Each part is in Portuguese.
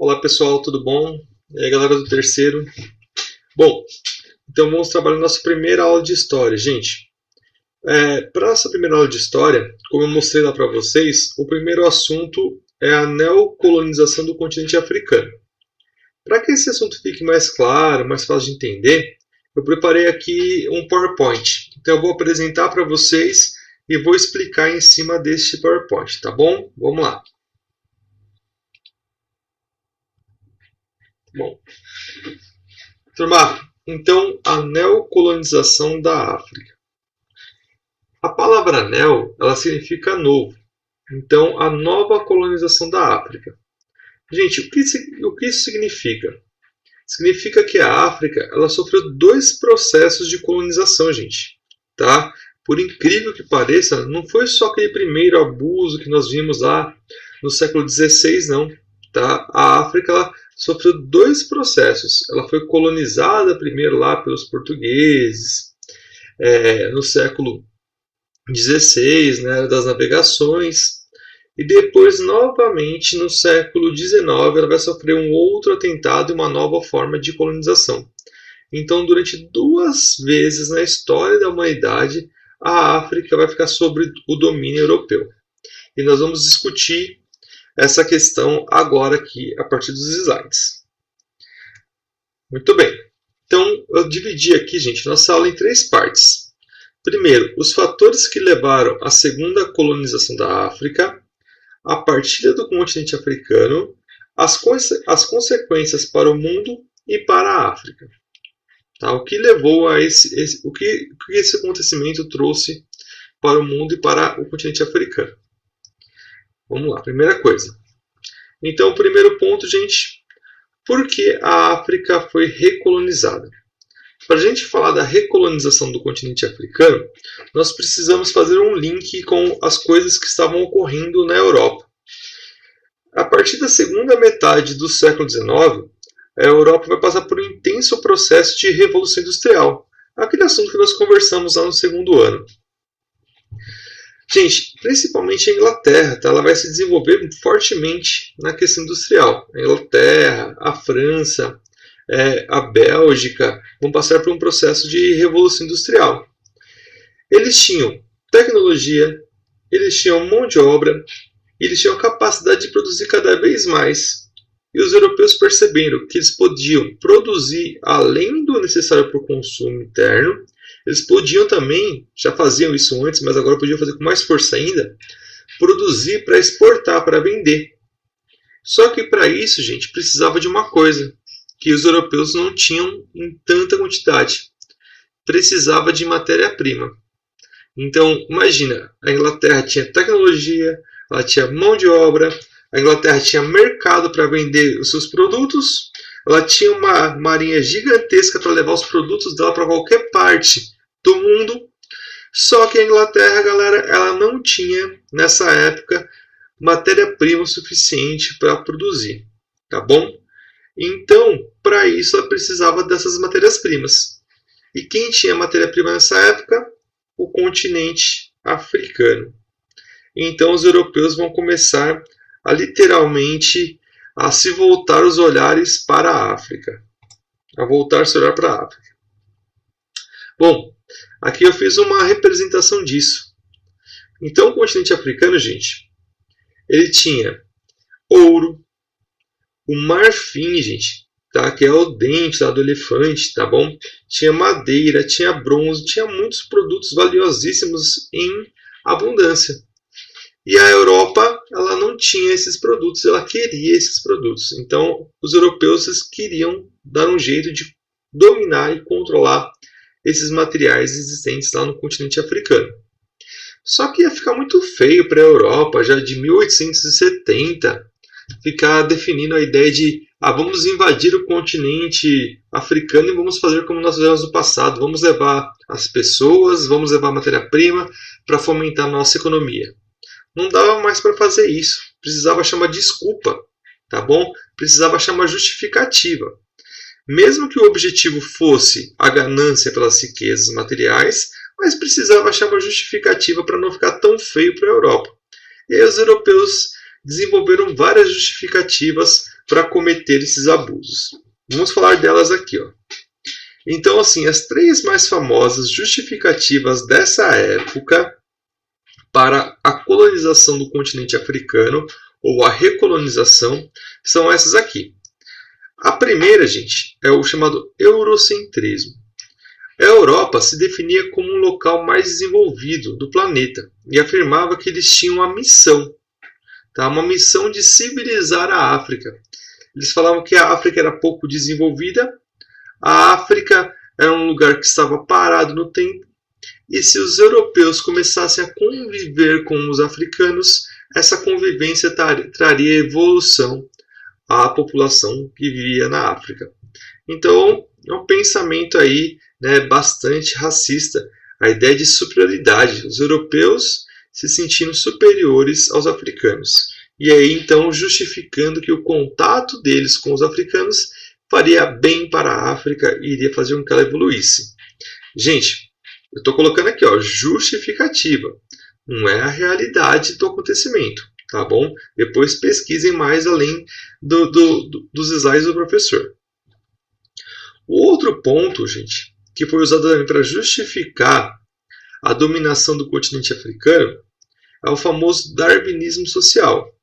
Olá pessoal, tudo bom? E aí galera do terceiro? Bom, então vamos trabalhar nossa primeira aula de história, gente. Para essa primeira aula de história, como eu mostrei lá para vocês, o primeiro assunto é a neocolonização do continente africano. Para que esse assunto fique mais claro, mais fácil de entender, eu preparei aqui um PowerPoint. Então eu vou apresentar para vocês e vou explicar em cima deste PowerPoint, tá bom? Vamos lá. Bom, turma, então a neocolonização da África. A palavra neo, ela significa novo. Então, a nova colonização da África. Gente, o que isso significa? Significa que a África, ela sofreu dois processos de colonização, gente. Tá? Por incrível que pareça, não foi só aquele primeiro abuso que nós vimos lá no século XVI, não. Tá? A África, ela sofreu dois processos. Ela foi colonizada primeiro lá pelos portugueses, no século XVI, né, das navegações, e depois, novamente, no século XIX, ela vai sofrer um outro atentado e uma nova forma de colonização. Então, durante duas vezes na história da humanidade, a África vai ficar sob o domínio europeu. E nós vamos discutir essa questão agora aqui, a partir dos slides. Muito bem. Então, eu dividi aqui, gente, nossa aula em três partes. Primeiro, os fatores que levaram à segunda colonização da África, a partilha do continente africano, as consequências para o mundo e para a África. Tá? O que levou a o que esse acontecimento trouxe para o mundo e para o continente africano. Vamos lá, primeira coisa. Então, o primeiro ponto, gente, por que a África foi recolonizada? Para a gente falar da recolonização do continente africano, nós precisamos fazer um link com as coisas que estavam ocorrendo na Europa. A partir da segunda metade do século XIX, a Europa vai passar por um intenso processo de revolução industrial, aquele assunto que nós conversamos lá no segundo ano. Gente, principalmente a Inglaterra, tá? Ela vai se desenvolver fortemente na questão industrial. A Inglaterra, a França, a Bélgica vão passar por um processo de revolução industrial. Eles tinham tecnologia, eles tinham mão de obra, eles tinham capacidade de produzir cada vez mais. E os europeus perceberam que eles podiam produzir além do necessário para o consumo interno. Eles podiam também, já faziam isso antes, mas agora podiam fazer com mais força ainda, produzir para exportar, para vender. Só que para isso, gente, precisava de uma coisa que os europeus não tinham em tanta quantidade. Precisava de matéria-prima. Então, imagina, a Inglaterra tinha tecnologia, ela tinha mão de obra, a Inglaterra tinha mercado para vender os seus produtos, ela tinha uma marinha gigantesca para levar os produtos dela para qualquer parte do mundo. Só que a Inglaterra, galera, ela não tinha, nessa época, matéria-prima suficiente para produzir. Tá bom? Então, para isso, ela precisava dessas matérias-primas. E quem tinha matéria-prima nessa época? O continente africano. Então, os europeus vão começar a literalmente a se voltar os olhares para a África. A voltar seu olhar para a África. Bom, aqui eu fiz uma representação disso. Então, o continente africano, gente, ele tinha ouro, o marfim, gente, tá? Que é o dente lá do elefante, tá bom? Tinha madeira, tinha bronze, tinha muitos produtos valiosíssimos em abundância. E a Europa, ela não tinha esses produtos, ela queria esses produtos. Então, os europeus queriam dar um jeito de dominar e controlar esses materiais existentes lá no continente africano. Só que ia ficar muito feio para a Europa, já de 1870, ficar definindo a ideia de vamos invadir o continente africano e vamos fazer como nós fizemos no passado. Vamos levar as pessoas, vamos levar a matéria-prima para fomentar a nossa economia. Não dava mais para fazer isso. Precisava achar uma desculpa, tá bom? Precisava achar uma justificativa. Mesmo que o objetivo fosse a ganância pelas riquezas materiais, mas precisava achar uma justificativa para não ficar tão feio para a Europa. E aí os europeus desenvolveram várias justificativas para cometer esses abusos. Vamos falar delas aqui, ó. Então, assim, as 3 mais famosas justificativas dessa época para a colonização do continente africano, ou a recolonização, são essas aqui. A primeira, gente, é o chamado eurocentrismo. A Europa se definia como um local mais desenvolvido do planeta e afirmava que eles tinham uma missão, tá? Uma missão de civilizar a África. Eles falavam que a África era pouco desenvolvida, a África era um lugar que estava parado no tempo, e se os europeus começassem a conviver com os africanos, essa convivência traria evolução à população que vivia na África. Então, é um pensamento aí, né, bastante racista, a ideia de superioridade, os europeus se sentindo superiores aos africanos. E aí, então, justificando que o contato deles com os africanos faria bem para a África e iria fazer com que ela evoluísse. Gente, eu estou colocando aqui, ó, justificativa. Não é a realidade do acontecimento, tá bom? Depois pesquisem mais além dos slides do professor. O outro ponto, gente, que foi usado também para justificar a dominação do continente africano é o famoso darwinismo social.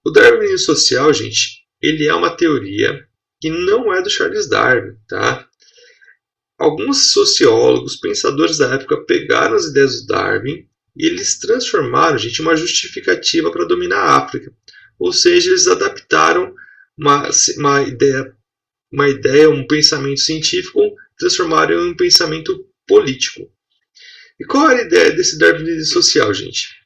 O darwinismo social, gente, ele é uma teoria que não é do Charles Darwin, tá? Alguns sociólogos, pensadores da época pegaram as ideias do Darwin e eles transformaram, gente, uma justificativa para dominar a África. Ou seja, eles adaptaram uma ideia, um pensamento científico, transformaram em um pensamento político. E qual era a ideia desse darwinismo social, gente?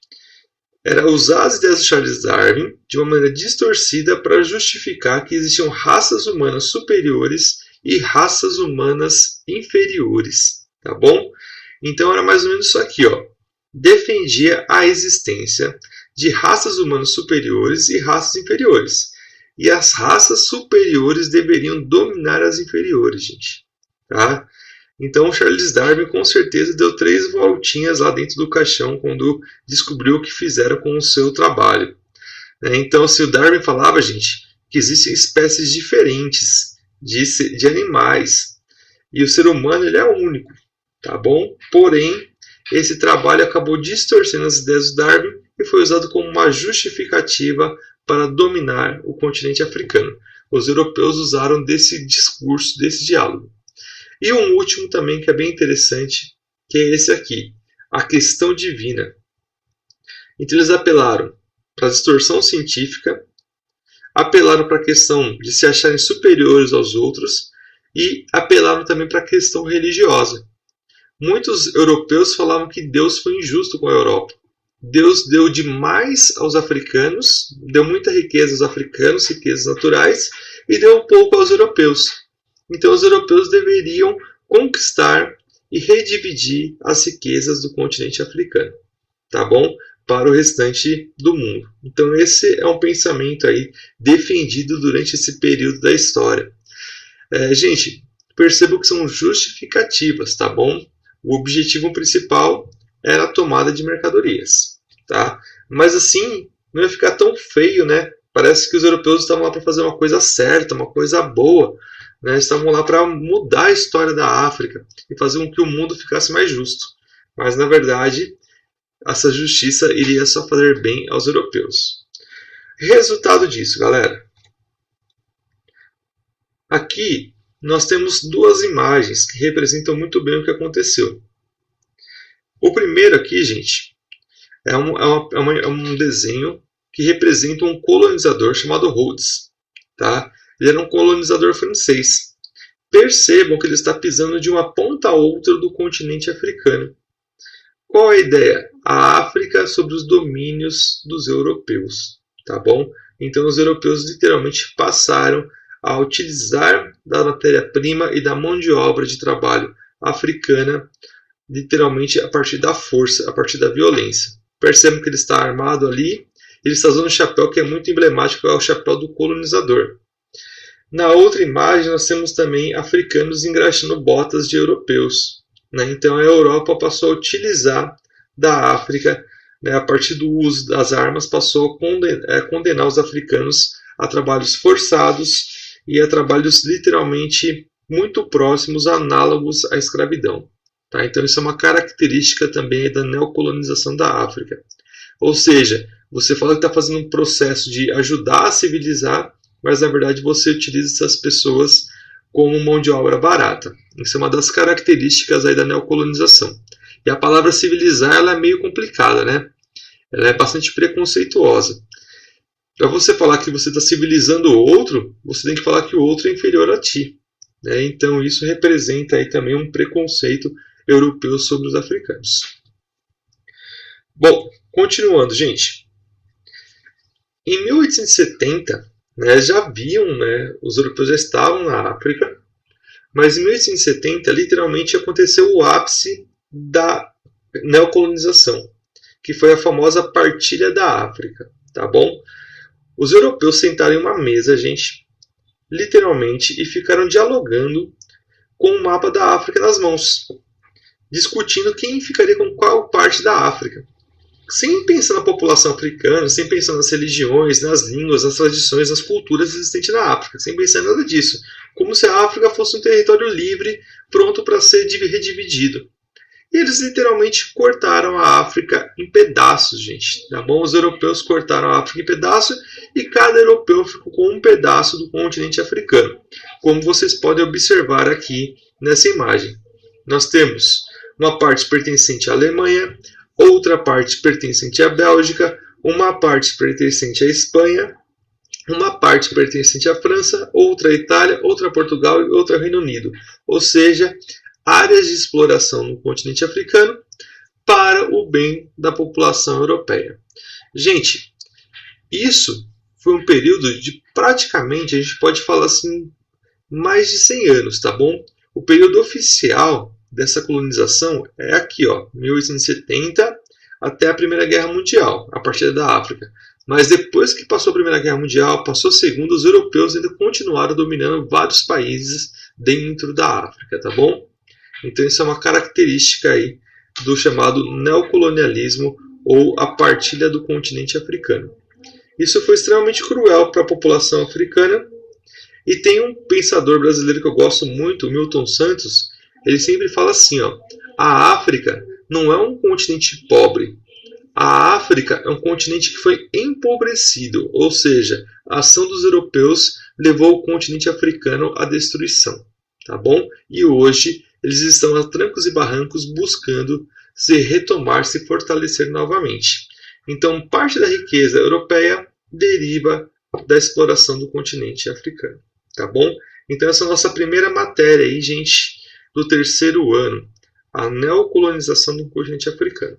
Era usar as ideias do Charles Darwin de uma maneira distorcida para justificar que existiam raças humanas superiores e raças humanas inferiores, tá bom? Então era mais ou menos isso aqui, ó. Defendia a existência de raças humanas superiores e raças inferiores. E as raças superiores deveriam dominar as inferiores, gente. Tá? Então Charles Darwin com certeza deu 3 voltinhas lá dentro do caixão quando descobriu o que fizeram com o seu trabalho. Então, se o Darwin falava, gente, que existem espécies diferentes de animais e o ser humano ele é único, tá bom? Porém, esse trabalho acabou distorcendo as ideias do Darwin e foi usado como uma justificativa para dominar o continente africano. Os europeus usaram desse discurso, desse diálogo. E um último também que é bem interessante, que é esse aqui, a questão divina. Então eles apelaram para a distorção científica, apelaram para a questão de se acharem superiores aos outros e apelaram também para a questão religiosa. Muitos europeus falavam que Deus foi injusto com a Europa. Deus deu demais aos africanos, deu muita riqueza aos africanos, riquezas naturais, e deu um pouco aos europeus. Então os europeus deveriam conquistar e redividir as riquezas do continente africano, tá bom? Para o restante do mundo. Então esse é um pensamento aí defendido durante esse período da história. Gente, percebam que são justificativas, tá bom? O objetivo principal era a tomada de mercadorias, tá? Mas assim, não ia ficar tão feio, né? Parece que os europeus estavam lá para fazer uma coisa certa, uma coisa boa, né? Estavam lá para mudar a história da África e fazer com que o mundo ficasse mais justo. Mas na verdade, essa justiça iria só fazer bem aos europeus. Resultado disso, galera. Aqui nós temos 2 imagens que representam muito bem o que aconteceu. O primeiro aqui, gente, é um desenho que representa um colonizador chamado Rhodes. Tá? Ele era um colonizador francês. Percebam que ele está pisando de uma ponta a outra do continente africano. Qual a ideia? A África sob os domínios dos europeus. Tá bom? Então os europeus literalmente passaram a utilizar da matéria-prima e da mão de obra de trabalho africana, literalmente a partir da força, a partir da violência. Percebem que ele está armado ali, ele está usando um chapéu que é muito emblemático, que é o chapéu do colonizador. Na outra imagem nós temos também africanos engraxando botas de europeus. Né? Então a Europa passou a utilizar da África, né, a partir do uso das armas, passou a condenar os africanos a trabalhos forçados e a trabalhos literalmente muito próximos, análogos à escravidão. Tá? Então isso é uma característica também da neocolonização da África. Ou seja, você fala que está fazendo um processo de ajudar a civilizar, mas na verdade você utiliza essas pessoas como mão de obra barata. Isso é uma das características aí da neocolonização. E a palavra civilizar ela é meio complicada, né? Ela é bastante preconceituosa. Para você falar que você está civilizando o outro, você tem que falar que o outro é inferior a ti. Né? Então isso representa aí também um preconceito europeu sobre os africanos. Bom, continuando, gente. Em 1870, né, já haviam, né, os europeus já estavam na África, mas em 1870 literalmente aconteceu o ápice da neocolonização, que foi a famosa partilha da África, tá bom? Os europeus sentaram em uma mesa, gente, literalmente, e ficaram dialogando com o mapa da África nas mãos, discutindo quem ficaria com qual parte da África. Sem pensar na população africana, sem pensar nas religiões, nas línguas, nas tradições, nas culturas existentes na África, sem pensar em nada disso. Como se a África fosse um território livre, pronto para ser redividido. E eles literalmente cortaram a África em pedaços, gente. Tá bom? Os europeus cortaram a África em pedaços e cada europeu ficou com um pedaço do continente africano. Como vocês podem observar aqui nessa imagem. Nós temos uma parte pertencente à Alemanha, outra parte pertencente à Bélgica, uma parte pertencente à Espanha, uma parte pertencente à França, outra à Itália, outra a Portugal e outra ao Reino Unido. Ou seja, áreas de exploração no continente africano para o bem da população europeia. Gente, isso foi um período de praticamente, a gente pode falar assim, mais de 100 anos, tá bom? O período oficial dessa colonização é aqui, ó, 1870 até a Primeira Guerra Mundial, a partir da África. Mas depois que passou a Primeira Guerra Mundial, passou a Segunda, os europeus ainda continuaram dominando vários países dentro da África, tá bom? Então isso é uma característica aí do chamado neocolonialismo ou a partilha do continente africano. Isso foi extremamente cruel para a população africana. E tem um pensador brasileiro que eu gosto muito, o Milton Santos, ele sempre fala assim, ó, a África não é um continente pobre, a África é um continente que foi empobrecido, ou seja, a ação dos europeus levou o continente africano à destruição, tá bom? E hoje eles estão a trancos e barrancos buscando se retomar, se fortalecer novamente. Então, parte da riqueza europeia deriva da exploração do continente africano. Tá bom? Então essa é a nossa primeira matéria aí, gente, do terceiro ano, a neocolonização do continente africano.